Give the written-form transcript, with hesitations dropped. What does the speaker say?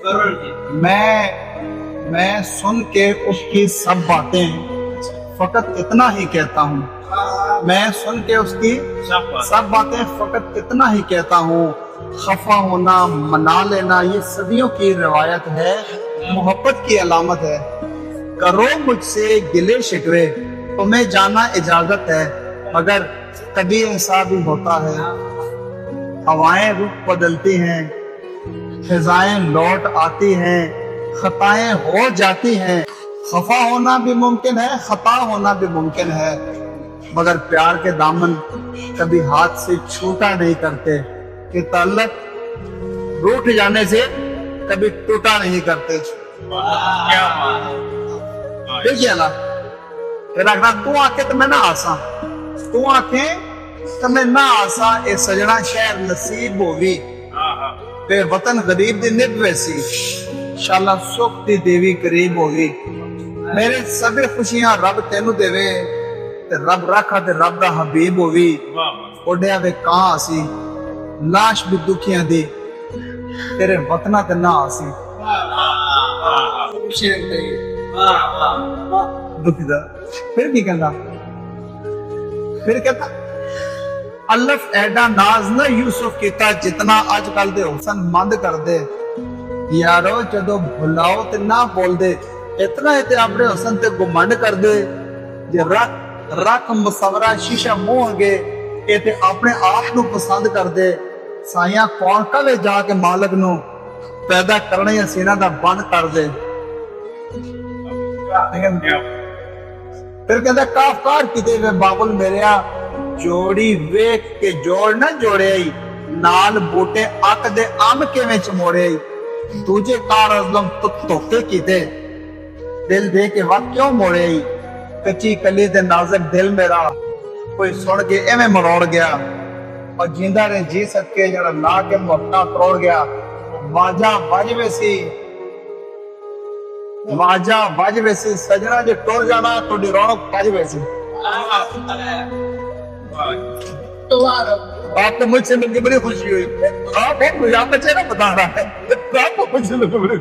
मैं सुन के उसकी सब बातें फकत इतना ही कहता हूँ। मैं सुन के उसकी सब बातें फकत इतना ही कहता हूँ। खफा होना, मना लेना, ये सदियों की रिवायत है, मोहब्बत की अलामत है। करो मुझसे गिले शिकवे, तुम्हें जाना इजाजत है, मगर कभी ऐसा भी होता है हवाएं रुख बदलती हैं, फिजाएं लौट आती हैं, खताएं हो जाती हैं। खफा होना भी मुमकिन है, खता होना भी मुमकिन है, मगर प्यार के दामन कभी हाथ से छूटा नहीं करते कि ताल्लुक रूठ जाने से कभी टूटा नहीं करते। देखिए ना, फिर अगर तू आके तो मैं ना आसा, तू आके तो मैं ना आसा, ए सजना शहर नसीब होवी ते वतन गरीब दी निभ वैसी, शाला सुख दी देवी करीब होगी। मेरे सभी खुशियां रब तेनू देवे, ते रब रखा ते रब दा हबीब होवी। ओढ़िया वे कहां आसी, लाश भी दुखियां दी तेरे वतना ते ना आसी। दुखीदा फिर की कहंदा, फिर कहता अल्लफ एडा नाज ना यूसुफ कीता जितना अजकल दे हुसन मंद कर दे। यारो जदों भुलाओ ते ना बोल दे, इतना ही ते अपने हुसन ते गुमंड कर दे। जे रख मुसवरा शीशा मुंह अगे, ये ते अपने आप नू पसंद कर दे। साइया कौन कवे जाके मालक नू, पैदा करने या सीना दा बंद कर दे। फिर कहता काफकार किते वे बाबुल मेरिया, जोड़ी वेख के जोड़ ना जोड़े, नाल बूटे अक दे अम किवें चमोड़े। तुझे कार अज़लम तो तोखे कीते, दिल दे के वक्त क्यों मोड़े। कच्ची कली दे नाजुक दिल मेरा कोई सुन के एवें मरोड़ गया, और जिंदा ने जी सके जरा ला के मोटा तोड़ गया। वाजा बज वैसी सजना जे टुर जाना थोड़ी रौनक भज वैसी। आपको मुझसे मिलकर बड़ी खुशी हुई। आप बहुत मुझे आप बच्चे ना बता रहा है, आपको मुझसे मिलकर बड़ी